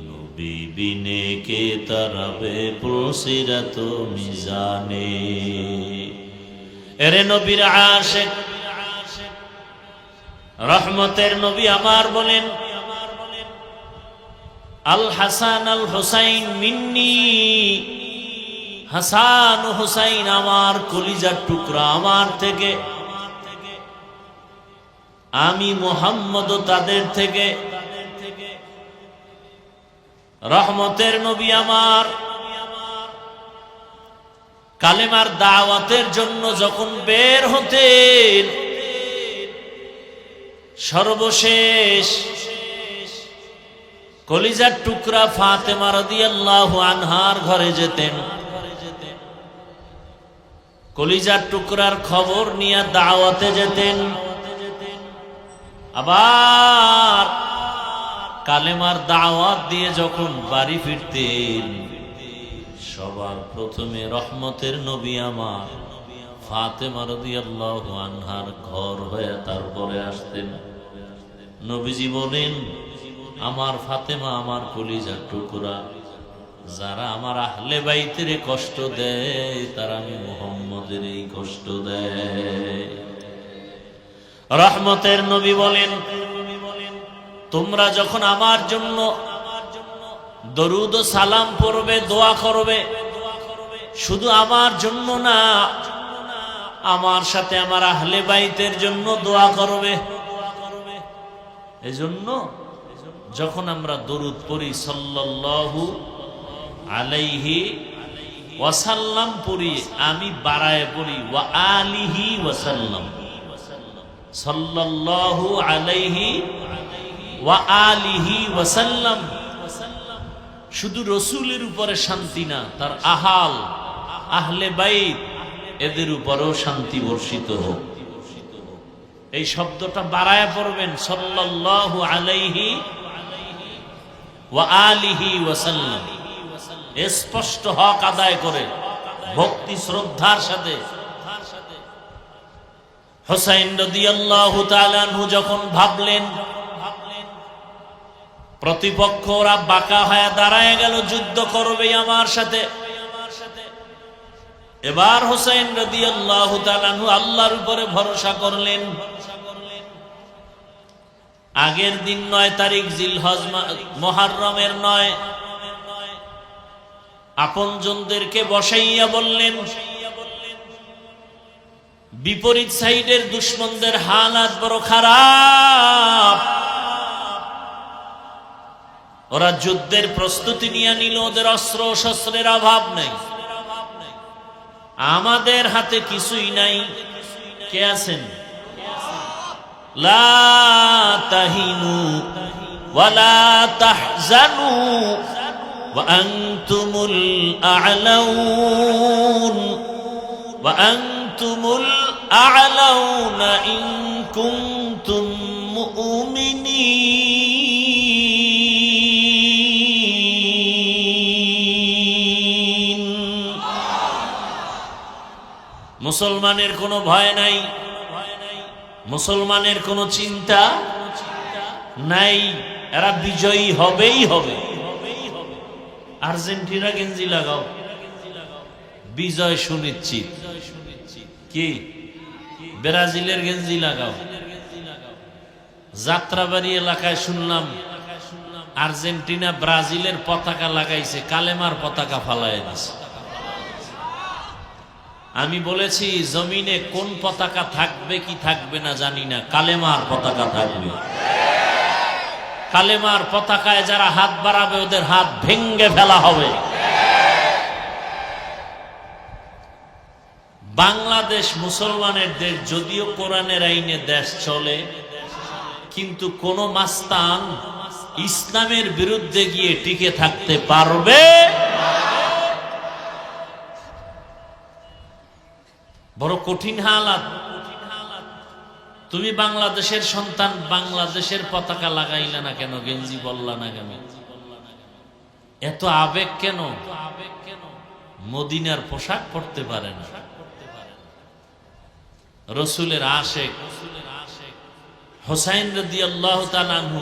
নবী বিনে কে তারাবে পুলসিরাত মিজানে। এরে নবীর আশিক রহমতের নবী আমার বলেন, আল হাসান আল হুসাইন মিন্নি, হাসান ও হুসাইন আমার কলিজার টুকরা, আমার থেকে। আমি মুহাম্মদ তাদের থেকে। রহমতের নবী আমার কালেমার দাওয়াতের জন্য যখন বের হতেন, সর্বশেষ কলিজার টুকরা ফাতেমা রাদিয়াল্লাহু আনহার ঘরে যেতেন। কলিজার টুকরার খবর নিয়ে দাওয়াতে যেতেন। আবার কালেমার দাওয়াত দিয়ে যখন বাড়ি ফিরতেন, সবার প্রথমে রহমতের নবী আমার ফাতেমা রাদিয়াল্লাহু আনহার ঘর হয়ে তারপরে আসতেন। নবীজি বলেন, আমার ফাতেমা আমার কলিজার টুকরা, যারা আমার আহলে বাইতের কষ্ট দেয় তারা আমি মুহাম্মদের এই কষ্ট দেয়। রহমতের নবী বলেন, তোমরা যখন আমার জন্য দরুদ ও সালাম পড়বে, দোয়া করবে, শুধু আমার জন্য না, আমার সাথে আমার আহলে বাইতের জন্য দোয়া করবে। এজন্য যখন আমরা দরুদ পড়ি সাল্লাল্লাহু আলাইহি ওয়াসাল্লাম পড়ি, আমি বাড়ায় পড়ি ওয়া আলিহি ওয়াসাল্লাম, সাল্লাল্লাহু আলাইহি ওয়া আলিহি ওয়াসাল্লাম। শুধু রসুলের উপরে শান্তি না, তার আহাল আহলে বাইত এদের উপরেও শান্তি বর্ষিত হোক। এই শব্দটা বাড়ায় পড়বেন, সাল্লাল্লাহু আলাইহি ওয়া আলিহি ওয়াসাল্লাম। স্পষ্ট হক আদায় করে ভক্তি শ্রদ্ধার সাথে। হুসাইন রাদিয়াল্লাহু তাআলা আনহু যখন ভাবলেন প্রতিপক্ষরা বাঁকা হয়ে দাঁড়ায় গেল, যুদ্ধ করবে আমার সাথে, এবার হুসাইন রাদিয়াল্লাহু তাআলা আনহু আল্লাহর উপরে ভরসা করলেন। আগের দিন ৯ তারিখ জিলহজ মুহররমের ৯, আপনজনদেরকে বসাইয়া বললেন, বিপরীত সাইডের দুশমনদের হালাত বড় খারাপ, ওরা যুদ্ধের প্রস্তুতি নিয়ে নিল, ওদের অস্ত্র শস্ত্রের অভাব নেই, আমাদের হাতে কিছুই নাই। কে আছেন? লা তাহিনু ওয়ালা তাহজানু ওয়া আনতুমুল আ'লাউন ওয়া আনতুমুল আ'লাউনা ইন কুনতুম মুমিনিন। মুসলমানের কোনো ভয় নাই, মুসলমানের কোনো চিন্তা নাই, এরা বিজয়ী হবেই হবে। আর্জেন্টিনা গেঞ্জি লাগাও, বিজয় সুনিশ্চিত। কি ব্রাজিলের গেঞ্জি লাগাও। যাত্রাবাড়ি এলাকায় শুনলাম আর্জেন্টিনা ব্রাজিলের পতাকা লাগাইছে, কালেমার পতাকা ফালায় দিছে। আমি বলেছি জমিনে কোন পতাকা থাকবে কি থাকবে না জানি না, কালেমার পতাকা থাকবে। কালেমার পতাকায় যারা হাত বাড়াবে ওদের হাত ভেঙ্গে ফেলা হবে। বাংলাদেশ মুসলমানের দেশ, যদিও কোরআনের আইনে দেশ চলে, কিন্তু কোন মাস্তান ইসলামের বিরুদ্ধে গিয়ে টিকে থাকতে পারবে? বড় কঠিন হালাত। তুমি বাংলাদেশের সন্তান, বাংলাদেশের পতাকা লাগাইলা না কেন, গেঞ্জি বললা না কেন, এত আবেগ কেন? মদিনার পোশাক পরতে পারে না। রসুলের আশেক হোসাইন রাদিয়াল্লাহু তাআলা আনহু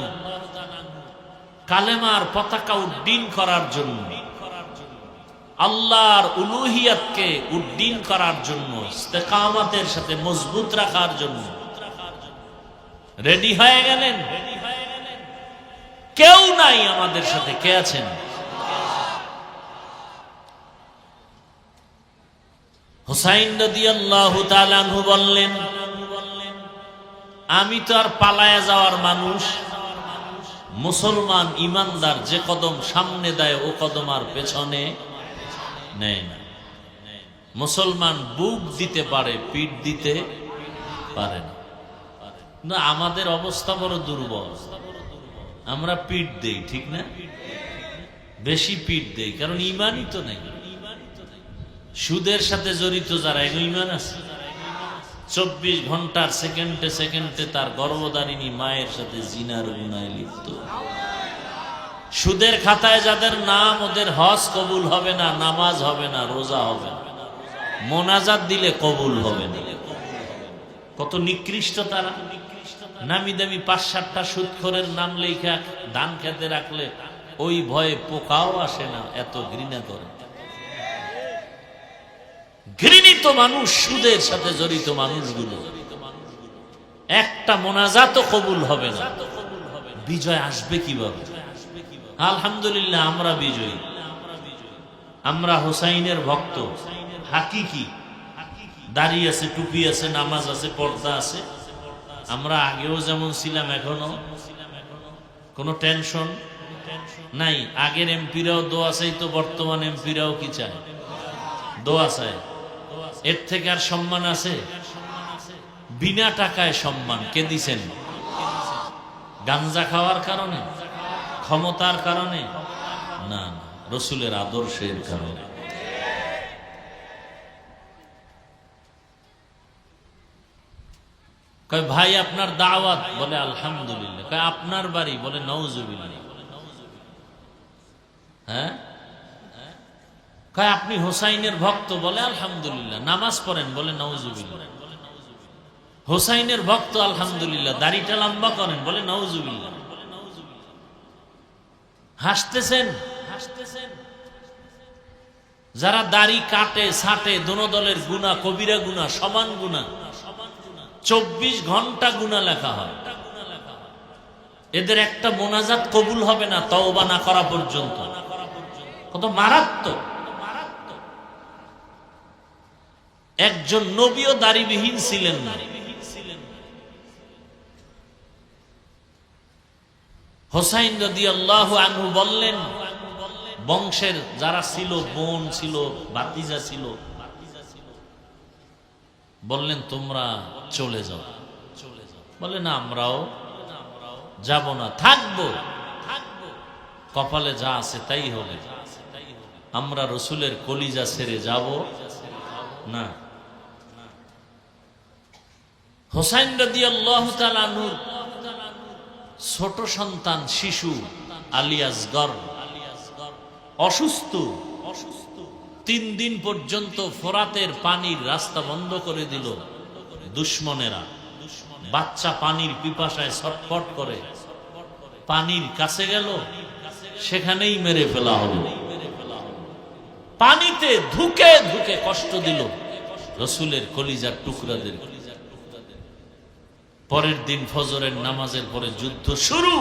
কালেমার পতাকা উড্ডীন করার জন্য, আল্লাহর উলুহিয়াতকে উড্ডীন করার জন্য, ইস্তেকামাতের সাথে মজবুত রাখার জন্য রেডি হয়ে গেলেন। কেউ নাই আমাদের সাথে, কে আছেন? হুসাইন রাদিয়াল্লাহু তাআলা আনহু বললেন, আমি তো আর পালায়া যাওয়ার মানুষ। মুসলমান ইমানদার যে কদম সামনে দেয় ও কদম আর পেছনে নেয় না। মুসলমান বুক দিতে পারে, পিঠ দিতে পারে না। না, আমাদের অবস্থা বড় দুর্বল। আমরা পিঠ দেই, ঠিক না? বেশি পিঠ দেই, কারণ ইমানই তো নেই। সুদের সাথে জড়িত যারা, এগুলো ইমান আছে? 24 ঘন্টার সেকেন্ডে সেকেন্ডে তার গর্ভধারিণী মায়ের সাথে জিনার গুনায় লিপ্ত। সুদের খাতায় যাদের নাম, ওদের হজ কবুল হবে না, নামাজ হবে না, রোজা হবে না, মোনাজাত দিলে কবুল হবে না। কত নিকৃষ্ট তারা! নামি দামি 5-7টা সুদখোরের নাম লেখা ধান খেতে রাখলে ওই ভয়ে পোকাও আসে না, এত ঘৃণা করে। ঘৃণিত মানুষ, সুদের সাথে জড়িত মানুষগুলো, একটা মোনাজাতও কবুল হবে না। বিজয় আসবে কিভাবে? আলহামদুলিল্লাহ আমরা বিজয়ী। আমরা হোসাইনের ভক্ত, হাকিকি। দাড়ি আছে, টুপি আছে, নামাজ আছে, পর্দা আছে। আমরা আগেও যেমন ছিলাম, এখনো কোনো টেনশন নাই। আগের এমপিরাও দোয়া চাইতো, বর্তমান এমপিরাও কি চায়? দোয়া চায়। এর থেকে আর সম্মান আছে? বিনা টাকায় সম্মান কে দিছেন? গাঞ্জা খাওয়ার কারণে, ক্ষমতার কারণে না, রসুলের আদর্শের কারণে। কয় ভাই আপনার দাওয়াত, বলে আলহামদুলিল্লাহ। কয় আপনার বাড়ি, বলে নাউজুবিল্লাহ। হ্যাঁ, কয় আপনি হোসাইনের ভক্ত, বলে আলহামদুলিল্লাহ। নামাজ পড়েন, বলে নাউজুবিল্লাহ। হোসাইনের ভক্ত, আলহামদুলিল্লাহ। দাড়িটা লম্বা করেন, বলে নাউজুবিল্লাহ। হাসতেছেন, হাসতেছেন। যারা দাড়ি কাটে, ছাটে, দোনো দলের গুনাহ, কবিরা গুনাহ, সমান গুনাহ। 24 ঘন্টা গুনাহ লেখা হয়। এদের একটা মোনাজাত কবুল হবে না তওবা না করা পর্যন্ত। কত মারাত্মক! একজন নবীও দাড়িবিহীন ছিলেন না। হোসাইন রাদিয়াল্লাহু আনহু বললেন, বংশের যারা ছিল, বোন ছিল, ভাতিজা ছিল, বললেন তোমরা চলে যাও। বলে না, আমরাও যাব না, থাকবো। কপালে যা আছে তাই হবে। আমরা রসুলের কলিজা ছেড়ে যাব না। হোসাইন রাদিয়াল্লাহু তাআলা আনহুর ছোট সন্তান, শিশু আলী আসগর অসুস্থ। 3 দিন পর্যন্ত ফোরাতের পানির রাস্তা বন্ধ করে দিল দুশমনেরা। বাচ্চা পানির পিপাসায় ছটফট করে, পানির কাছে গেল, সেখানেই মেরে ফেলা হলো। পানিতে ধুকে ধুকে কষ্ট দিল রসুলের কলিজার টুকরাদের। পরের দিন ফজরের নামাজের পরে যুদ্ধ শুরু।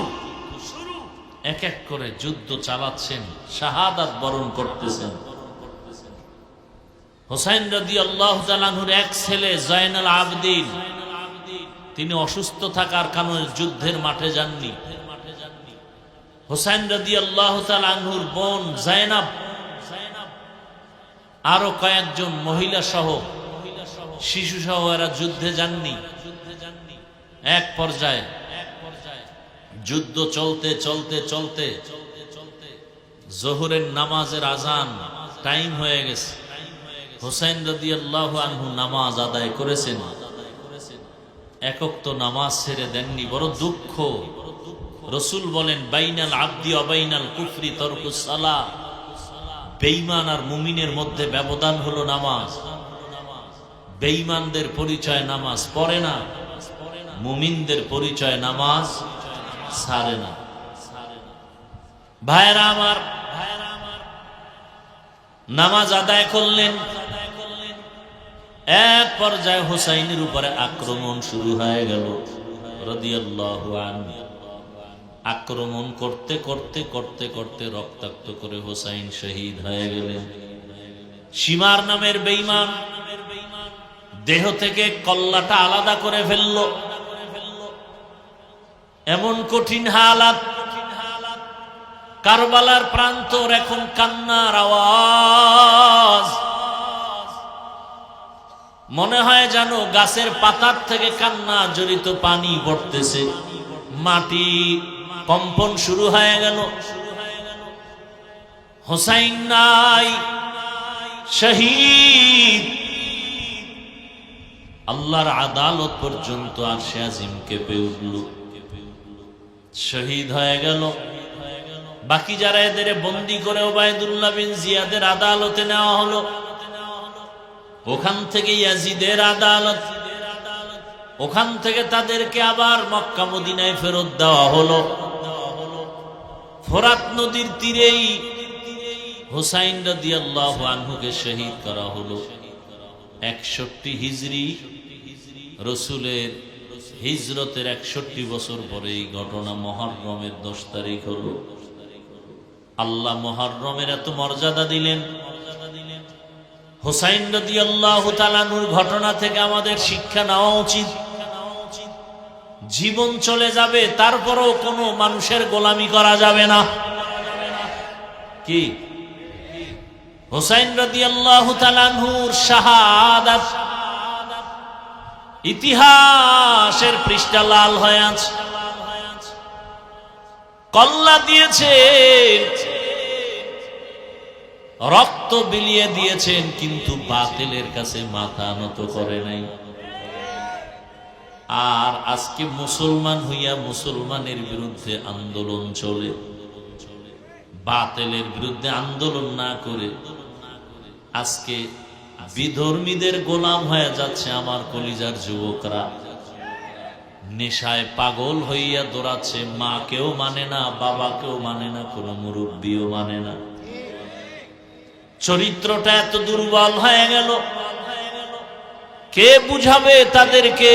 এক এক করে যুদ্ধ চালাচ্ছেন, শাহাদাত বরণ করতেছেন। হোসাইন রাদিয়াল্লাহু তাআলা আনহুর এক ছেলে জয়নাল আবেদিন, তিনি অসুস্থ থাকার কারণে যুদ্ধের মাঠে যাননি। হোসাইন রাদিয়াল্লাহু তাআলা আনহুর বোন জায়নাব, আরো কয়েকজন মহিলা সহ, শিশু সহ এরা যুদ্ধে যাননি। এক পর্যায়ে যুদ্ধ চলতে চলতে চলতে জোহরের নামাজের আজান টাইম হয়ে গেছে। হোসাইন রাদিয়াল্লাহু আনহু নামাজ আদায় করেছেন, একক তো নামাজ ছেড়ে দেননি। বড় দুঃখ। রসুল বলেন, বাইনাল আবদি ওয়া বাইনাল কুফরি তরকুস সালাহ। বেঈমান আর মুমিনের মধ্যে ব্যবধান হলো নামাজ। বেঈমানদের পরিচয় নামাজ পড়ে না, মুমিনদের পরিচয় নামাজ ছাড়ে না। ভাইরা আমার, নামাজ আদায় করলেন, এক পর্যায়ে হুসাইনের উপরে আক্রমণ শুরু হয়ে গেল রাদিয়াল্লাহু আনহু। আক্রমণ করতে করতে করতে করতে রক্তাক্ত করে হুসাইন শহীদ হয়ে গেলেন। শিমার নামের বেঈমান দেহ থেকে কল্লাটা আলাদা করে ফেলল। এমন কঠিন হালাত, কারবালার প্রান্তর এখন কান্নার আওয়াজ। মনে হয় যেন গাছের পাতার থেকে কান্না জড়িত পানি পড়তেছে। মাটি কম্পন শুরু হয়ে গেল। হুসাইন নাই, শহীদ। আল্লাহর আদালত পর্যন্ত আরশে আজিম কেঁপে উঠল, শহীদ হয়ে গেল। বাকি যারা এদের বন্দী করে ওবায়দুল্লাহ বিন জিয়াদের আদালতে নেওয়া হলো। ওখান থেকে ইয়াজিদের আদালত, ওখান থেকে তাদেরকে আবার মক্কা মদিনায় ফেরত দেওয়া হলো। ফোরাত নদীর তীরেই হুসাইন রাদিয়াল্লাহু আনহুকে শহীদ করা হলো। 61 হিজরি, রসুলের হিজরতের 61 বছর পরে এই ঘটনা। মুহররমের 10 তারিখ হলো। আল্লাহ মুহররমের এত মর্যাদা দিলেন। হুসাইন রাদিয়াল্লাহু তাআলা আনহুর ঘটনা থেকে আমাদের শিক্ষা নেওয়া উচিত। জীবন চলে যাবে, তারপরও কোনো মানুষের গোলামি করা যাবে না। কি হুসাইন রাদিয়াল্লাহু তাআলা আনহুর শাহাদাত ইতিহাসের পৃষ্ঠা লাল হয়ে আছে। কল্লা দিয়েছেন, রক্ত বিলিয়ে দিয়েছেন, কিন্তু বাতিলের কাছে মাথা নত করে নাই। আর আজকে মুসলমান হইয়া মুসলমানের বিরুদ্ধে আন্দোলন চলে, বাতিলের বিরুদ্ধে আন্দোলন না করে আজকে বিধর্মীদের গোলাম হয়ে যাচ্ছে আমার কলিজার যুবকরা। নেশায় পাগল হইয়া দৌড়াচ্ছে, মাকেও মানে না, বাবাকেও মানে না, কোন মুরব্বীও মানে না। চরিত্রটা এত দুর্বল হয়ে গেল, কে বুঝাবে তাদেরকে?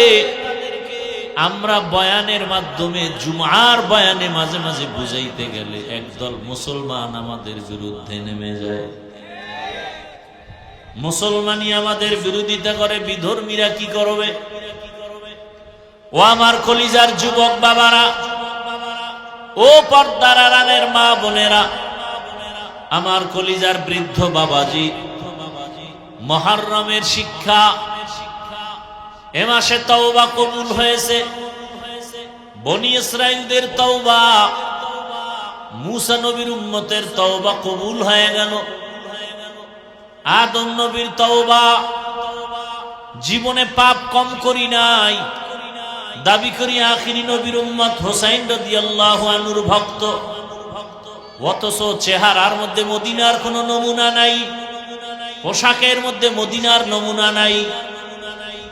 আমরা বয়ানের মাধ্যমে, জুমার বয়ানে মাঝে মাঝে বুঝাইতে গেলে একদল মুসলমান আমাদের বিরুদ্ধে নেমে যায়। মুসলমানই আমাদের বিরোধিতা করে, বিধর্মীরা কি করবে? ও আমার কলিজার যুবক বাবারা, ও পর্দার আড়ালের মা বোনেরা, আমার কলিজার বৃদ্ধ বাবাজি, মুহররমের শিক্ষা। এ মাসে তওবা কবুল হয়েছে। বনি ইসরাইলদের তওবা, মুসা নবীর উম্মতের তওবা কবুল হয়ে গেল। আদম নবীর তওবা, জীবনে পাপ কম করি নাই, দাবি করি আখিরি নবীর উম্মত, হুসাইন রাদিয়াল্লাহু আনহুর ভক্ত, অথচ চেহারার মধ্যে মদিনার কোনো নমুনা নাই, পোশাকের মধ্যে মদিনার নমুনা নাই।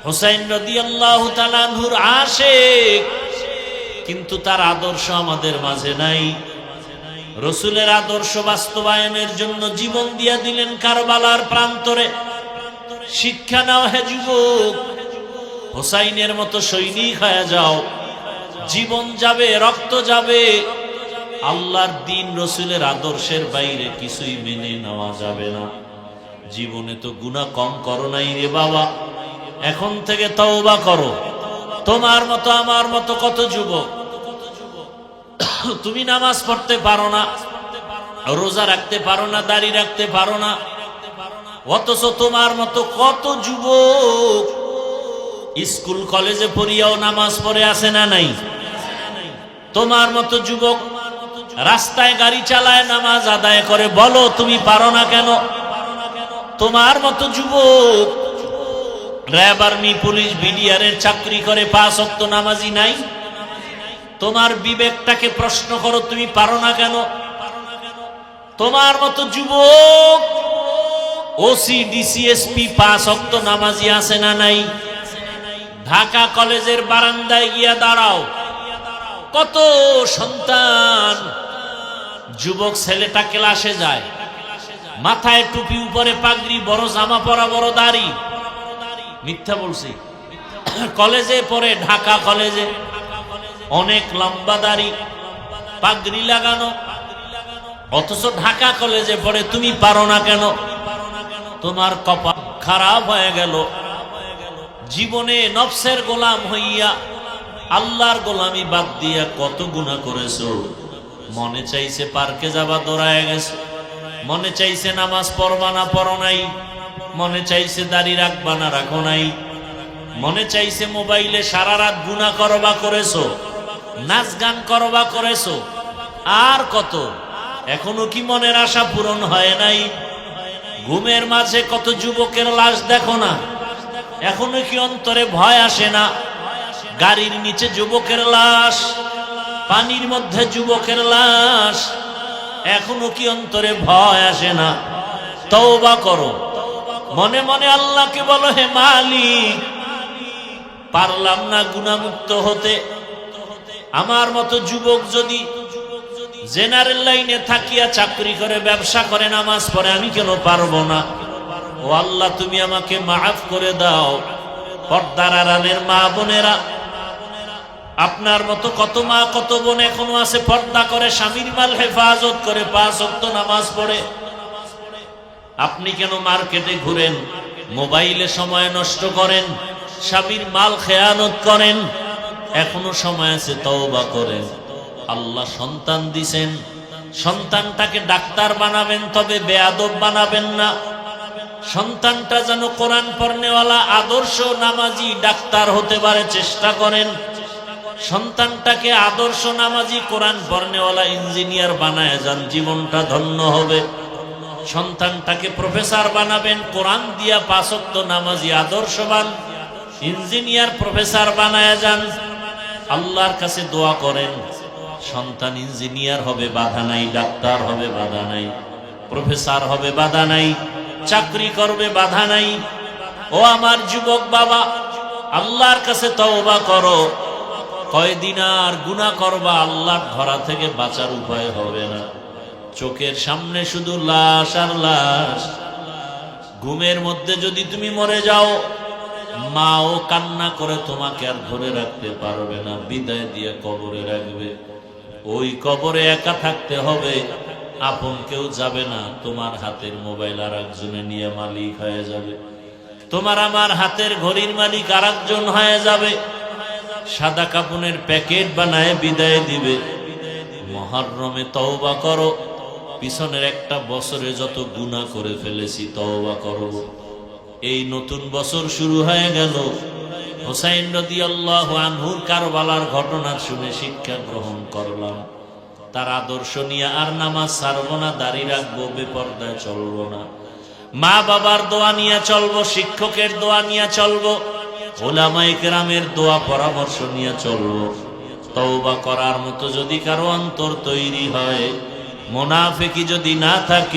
হুসাইন রাদিয়াল্লাহু তাআলা আনহুর আশিক, কিন্তু তার আদর্শ আমাদের মাঝে নাই। রসুলের আদর্শ বাস্তবায়নের জন্য জীবন দিয়া দিলেন কারবালার প্রান্তরে। শিক্ষা নাও হে যুবক, হুসাইনের মতো সৈনিক হয়ে যাও। জীবন যাবে, রক্ত যাবে, আল্লাহর দ্বীন রসুলের আদর্শের বাইরে কিছুই মেনে নেওয়া যাবে না। জীবনে তো গুনাহ কম করো নাই রে বাবা, এখন থেকে তওবা করো। তোমার মতো আমার মতো কত যুবক, তুমি নামাজ পড়তে পারো না, রোজা রাখতে পারো না, দাড়ি রাখতে পারো না, অথচ তোমার মতো কত যুবক স্কুল কলেজে পড়িয়াও নামাজ পড়ে আসে না নাই? তোমার মতো যুবক রাস্তায় গাড়ি চালায়, নামাজ আদায় করে, বলো তুমি পারো না কেন? তোমার মতো যুবক র্যাব, আর্মি, পুলিশ, বিডিআরের চাকরি করে, 5 ওয়াক্ত নামাজি নাই? তোমার বিবেকটাকে প্রশ্ন করো, তুমি পারো না কেন? তোমার মতো যুবক ওসি ডিসিএসপি 5 ওয়াক্ত নামাজি আছে না নাই? ঢাকা কলেজের বারান্দায় গিয়া দাঁড়াও, কত সন্তান যুবক ছেলেটা ক্লাসে যায়, মাথায় টুপি, উপরে পাগড়ি, বড় জামা পরা, বড় দাড়ি। মিথ্যা বলছি? কলেজে পড়ে, ঢাকা কলেজে, অনেক লম্বা দাড়ি, পাগড়ি লাগানো, অথচ ঢাকা কলেজে পড়ে। তুমি পারো না কেন? তোমার কপাল খারাপ হয়ে গেল। জীবনে নফসের গোলাম হইয়া আল্লাহর গোলামি বাদ দিয়া কত গুনাহ করেছো। মনে চাইছে পার্কে যাবা, দৌড়ায় গেছো। মনে চাইছে নামাজ পড়বা না, পড়ো নাই। মনে চাইছে দাড়ি রাখবা না, রাখো নাই। মনে চাইছে মোবাইলে সারা রাত গুনাহ করবা, করেছো। নাচ গান করবা, করেছো। আর কত? এখনো কি মনের আশা পূরণ হয় নাই? ঘুমের মাঝে কত যুবকের লাশ দেখো না? এখনো কি অন্তরে ভয় আসে না? গাড়ির নিচে যুবকের লাশ, পানির মধ্যে যুবকের লাশ, এখনো কি অন্তরে ভয় আসে না? তওবা করো, মনে মনে আল্লাহকে বলো, হে মালিক, পারলাম না গুনাহমুক্ত হতে। আমার মতো যুবক যদি জেনারেল লাইনে থাকিয়া চাকরি করে, ব্যবসা করে, নামাজ পড়ে, আমি কেন পারবো না? ও আল্লাহ, তুমি আমাকে মাফ করে দাও। পর্দার আড়ালের মা বোনেরা, আপনার মতো কত মা কত বোন এখনো আছে, পর্দা করে, স্বামীর মাল হেফাজত করে, 5 ওয়াক্ত নামাজ পড়ে। আপনি কেন মার্কেটে ঘুরেন, মোবাইলে সময় নষ্ট করেন, স্বামীর মাল খেয়ানত করেন? এখনো সময় আছে, তওবা করেন। আল্লাহ সন্তান দিছেন, সন্তানটাকে ডাক্তার বানাবেন, তবে বেয়াদব বানাবেন না। সন্তানটা যেন কোরআন পড়নেওয়ালা, আদর্শ নামাজি ডাক্তার হতে পারে, চেষ্টা করেন। সন্তানটাকে আদর্শ নামাজি, কোরআন পড়নেওয়ালা ইঞ্জিনিয়ার বানায় যান, জীবনটা ধন্য হবে। সন্তানটাকে প্রফেসর বানাবেন, কোরআন দিয়া 5 ওয়াক্ত নামাজি, আদর্শবান ইঞ্জিনিয়ার, প্রফেসর বানায় যান। আল্লাহর কাছে দোয়া করেন, সন্তান ইঞ্জিনিয়ার হবে, বাধা নাই। ডাক্তার হবে, বাধা নাই। প্রফেসর হবে, বাধা নাই। চাকরি করবে, বাধা নাই। ও আমার যুবক বাবা, আল্লাহর কাছে তওবা করো। কয়দিন আর গুনাহ করবা, আল্লাহর ধরা থেকে বাঁচার উপায় হবে না। চোখের সামনে শুধু লাশ আর লাশ। ঘুমের মধ্যে যদি তুমি মরে যাও, মাও কান্না করে তোমাকে আর ধরে রাখতে পারবে না, বিদায় দিয়ে কবরে রাখবে। ওই কবরে একা থাকতে হবে, আপন কেউ যাবে না। তোমার হাতের মোবাইল আর একজনে নিয়ে মালিক হয়ে যাবে। তোমার আমার হাতের ঘড়ির মালিক আর একজন হয়ে যাবে। সাদা কাপনের প্যাকেট বানায় বিদায় দিবে। মুহররমে তওবা করো। পিছনের একটা বছরে যত গুনাহ করে ফেলেছি, তওবা করো। এই নতুন বছর শুরু হয়ে গেল। হুসাইন রাদিয়াল্লাহু আনহুর কারবালার ঘটনা শুনে শিক্ষা গ্রহণ করলাম। তার আদর্শ নিয়ে আর নামাজ ছাড়বো না, দাড়ি রাখবো, বেপরদায় চলবো না। মা বাবার দোয়া নিয়ে চলবো, শিক্ষকের দোয়া নিয়ে চলবো, উলামায়ে কেরামের দোয়া পরামর্শ নিয়ে চলবো। তওবা করার মতো যদি কারো অন্তর তৈরি হয়, মুনাফিকি যদি না থাকে,